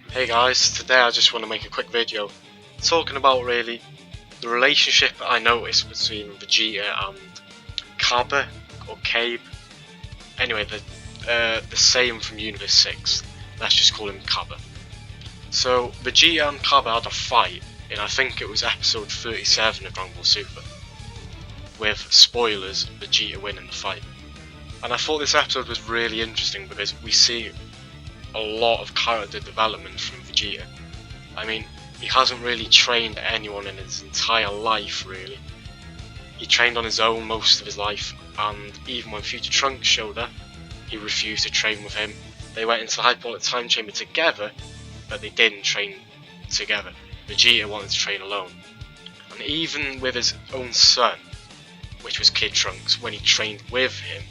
Hey guys, today I just want to make a quick video talking about really the relationship I noticed between Vegeta and Cabba or Cabe. Anyway, the Saiyan from Universe 6. Let's just call him Cabba. So Vegeta and Cabba had a fight in, I think it was episode 37 of Dragon Ball Super, with spoilers, Vegeta winning the fight. And I thought this episode was really interesting because we see a lot of character development from Vegeta. I mean, he hasn't really trained anyone in his entire life, really. He trained on his own most of his life, and even when Future Trunks showed up, he refused to train with him. They went into the Hyperbolic Time Chamber together, but they didn't train together. Vegeta wanted to train alone. And even with his own son, which was Kid Trunks, when he trained with him,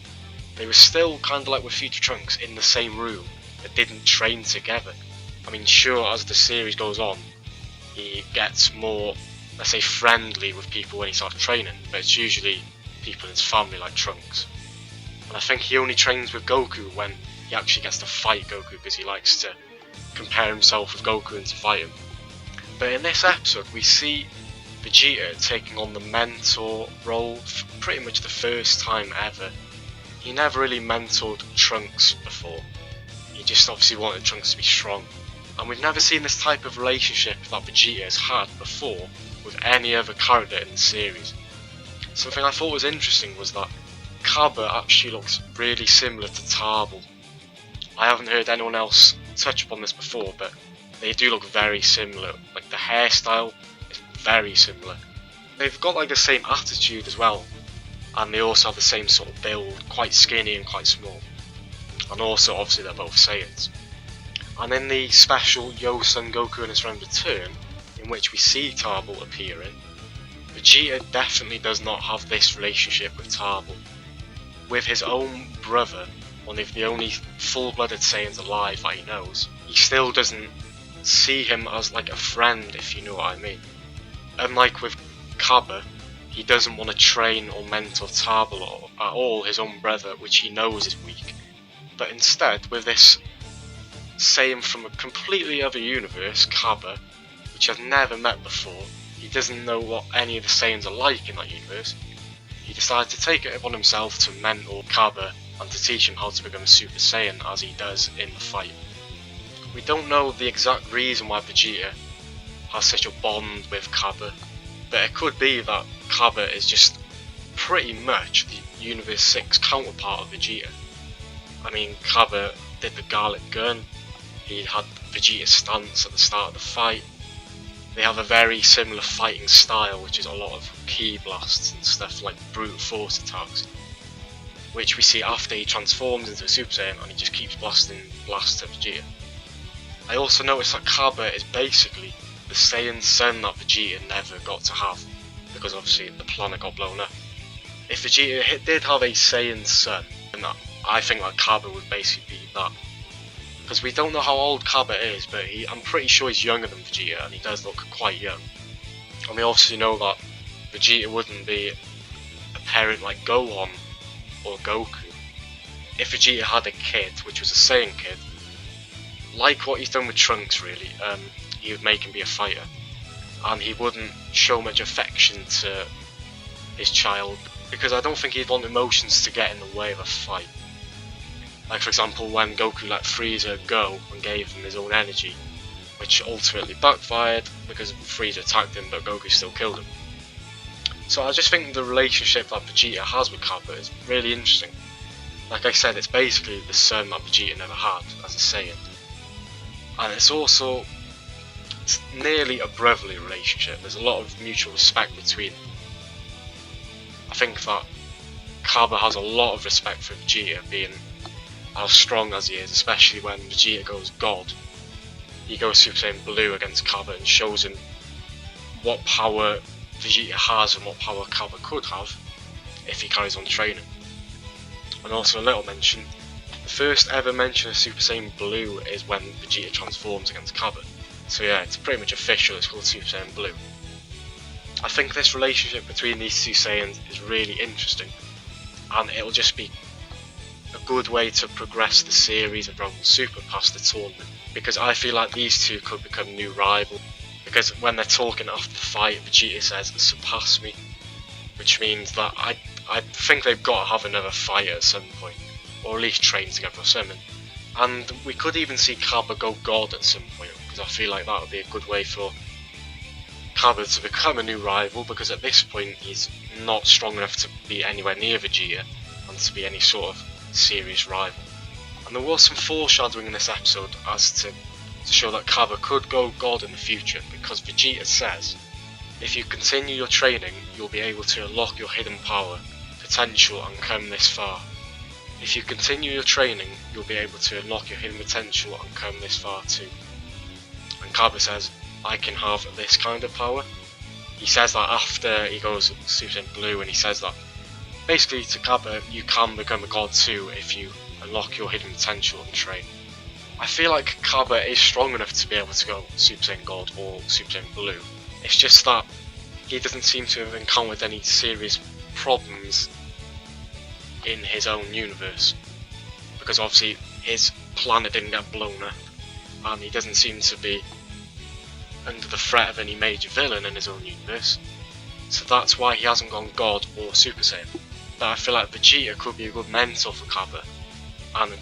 they were still kind of like with Future Trunks in the same room, but didn't train together. I mean, sure, as the series goes on, he gets more, let's say, friendly with people when he starts training, but it's usually people in his family like Trunks. And I think he only trains with Goku when he actually gets to fight Goku, because he likes to compare himself with Goku and to fight him. But in this episode, we see Vegeta taking on the mentor role for pretty much the first time ever. He never really mentored Trunks before. He just obviously wanted Trunks to be strong. And we've never seen this type of relationship that Vegeta has had before with any other character in the series. Something I thought was interesting was that Cabba actually looks really similar to Tarbell. I haven't heard anyone else touch upon this before, but they do look very similar. Like, the hairstyle is very similar. They've got like the same attitude as well, and they also have the same sort of build, quite skinny and quite small. And also, obviously, they're both Saiyans. And in the special Yo Son Goku and His Friend Return, in which we see Tarbell appearing, Vegeta definitely does not have this relationship with Tarbell. With his own brother, one of the only full-blooded Saiyans alive that he knows, he still doesn't see him as like a friend, if you know what I mean. Unlike with Cabba, he doesn't want to train or mentor Tarbell at all, his own brother, which he knows is weak. But instead, with this Saiyan from a completely other universe, Cabba, which I've never met before, he doesn't know what any of the Saiyans are like in that universe, he decided to take it upon himself to mentor Cabba and to teach him how to become a Super Saiyan, as he does in the fight. We don't know the exact reason why Vegeta has such a bond with Cabba, but it could be that Cabba is just pretty much the Universe 6 counterpart of Vegeta. I mean, Cabba did the garlic gun, he had Vegeta's stance at the start of the fight. They have a very similar fighting style, which is a lot of ki blasts and stuff like brute force attacks, which we see after he transforms into a Super Saiyan and he just keeps blasting blasts at Vegeta. I also noticed that Cabba is basically the Saiyan son that Vegeta never got to have, because obviously the planet got blown up. If Vegeta did have a Saiyan son, then I think that Cabba would basically be that. Because we don't know how old Cabba is, but I'm pretty sure he's younger than Vegeta, and he does look quite young. And we obviously know that Vegeta wouldn't be a parent like Gohan or Goku. If Vegeta had a kid, which was a Saiyan kid, like what he's done with Trunks really, he would make him be a fighter. And he wouldn't show much affection to his child, because I don't think he'd want emotions to get in the way of a fight. Like, for example, when Goku let Frieza go and gave him his own energy, which ultimately backfired because Frieza attacked him but Goku still killed him. So I just think the relationship that Vegeta has with Cabba is really interesting. Like I said, it's basically the son that Vegeta never had as a Saiyan. And it's nearly a brotherly relationship. There's a lot of mutual respect between them. I think that Cabba has a lot of respect for Vegeta, being as strong as he is, especially when Vegeta goes God. He goes Super Saiyan Blue against Cabba and shows him what power Vegeta has and what power Cabba could have if he carries on training. And also a little mention, the first ever mention of Super Saiyan Blue is when Vegeta transforms against Cabba. So yeah, it's pretty much official, it's called Super Saiyan Blue. I think this relationship between these two Saiyans is really interesting, and it'll just be a good way to progress the series of Dragon Ball Super past the tournament, because I feel like these two could become new rivals. Because when they're talking after the fight, Vegeta says, "Surpass me," which means that I think they've got to have another fight at some point, or at least train together or something. And we could even see Cabba go God at some point, because I feel like that would be a good way for Cabba to become a new rival, because at this point he's not strong enough to be anywhere near Vegeta and to be any sort of serious rival. And there was some foreshadowing in this episode as to show that Cabba could go God in the future, because Vegeta says, "If you continue your training, you'll be able to unlock your hidden power, potential and come this far. If you continue your training, you'll be able to unlock your hidden potential and come this far too." And Cabba says, "I can have this kind of power." He says that after he goes Super Saiyan Blue, and he says that basically to Cabba, you can become a god too if you unlock your hidden potential and train. I feel like Cabba is strong enough to be able to go Super Saiyan God or Super Saiyan Blue. It's just that he doesn't seem to have encountered any serious problems in his own universe, because obviously his planet didn't get blown up, and he doesn't seem to be under the threat of any major villain in his own universe. So that's why he hasn't gone God or Super Saiyan. But I feel like Vegeta could be a good mentor for Cabba, and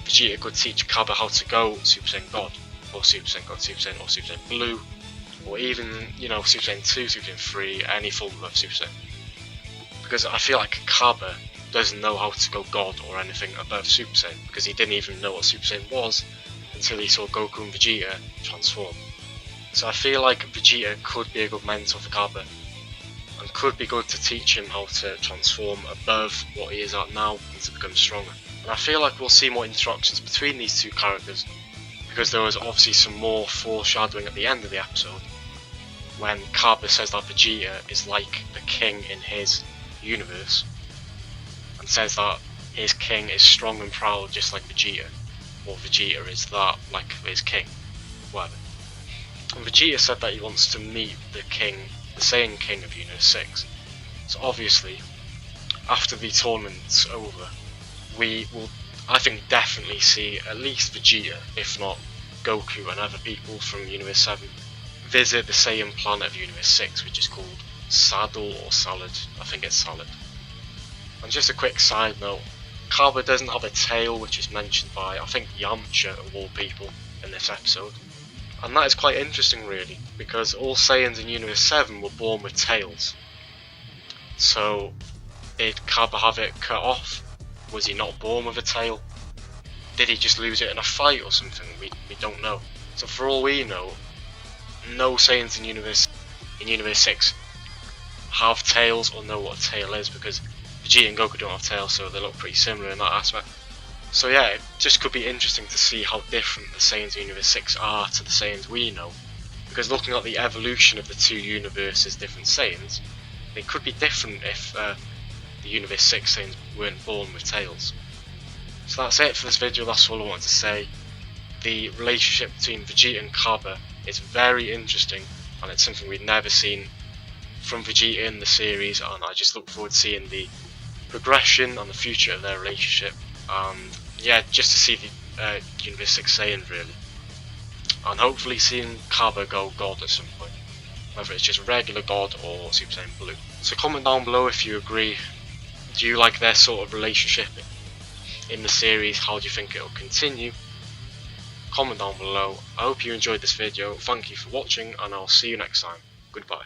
Vegeta could teach Cabba how to go Super Saiyan God, or Super Saiyan God, Super Saiyan, or Super Saiyan Blue, or even, you know, Super Saiyan 2, Super Saiyan 3, any form of Super Saiyan. Because I feel like Cabba doesn't know how to go God or anything above Super Saiyan, because he didn't even know what Super Saiyan was until he saw Goku and Vegeta transform. So I feel like Vegeta could be a good mentor for Cabba, and could be good to teach him how to transform above what he is at now and to become stronger. And I feel like we'll see more interactions between these two characters, because there was obviously some more foreshadowing at the end of the episode when Cabba says that Vegeta is like the king in his universe, and says that his king is strong and proud just like Vegeta, or Vegeta is that like his king, whatever. And Vegeta said that he wants to meet the king, the Saiyan King of Universe 6. So obviously, after the tournament's over, we will, I think, definitely see at least Vegeta, if not Goku and other people from Universe 7, visit the Saiyan planet of Universe 6, which is called Saddle or Salad. I think it's Salad. And just a quick side note, Cabba doesn't have a tail, which is mentioned by, I think, Yamcha of all people in this episode. And that is quite interesting really, because all Saiyans in Universe 7 were born with tails. So, did Cabba have it cut off? Was he not born with a tail? Did he just lose it in a fight or something? We don't know. So for all we know, no Saiyans in Universe 6 have tails or know what a tail is, because Vegeta and Goku don't have tails, so they look pretty similar in that aspect. So yeah, it just could be interesting to see how different the Saiyans in Universe 6 are to the Saiyans we know, because looking at the evolution of the two universes, different Saiyans, they could be different if the Universe 6 Saiyans weren't born with tails. So that's it for this video, that's all I wanted to say. The relationship between Vegeta and Cabba is very interesting, and it's something we've never seen from Vegeta in the series, and I just look forward to seeing the progression and the future of their relationship, and yeah, just to see the Universe 6 Saiyan really, and hopefully seeing Cabba go God at some point, whether it's just regular God or Super Saiyan Blue. So comment down below if you agree. Do you like their sort of relationship in the series? How do you think it will continue? Comment down below. I hope you enjoyed this video. Thank you for watching, and I'll see you next time. Goodbye.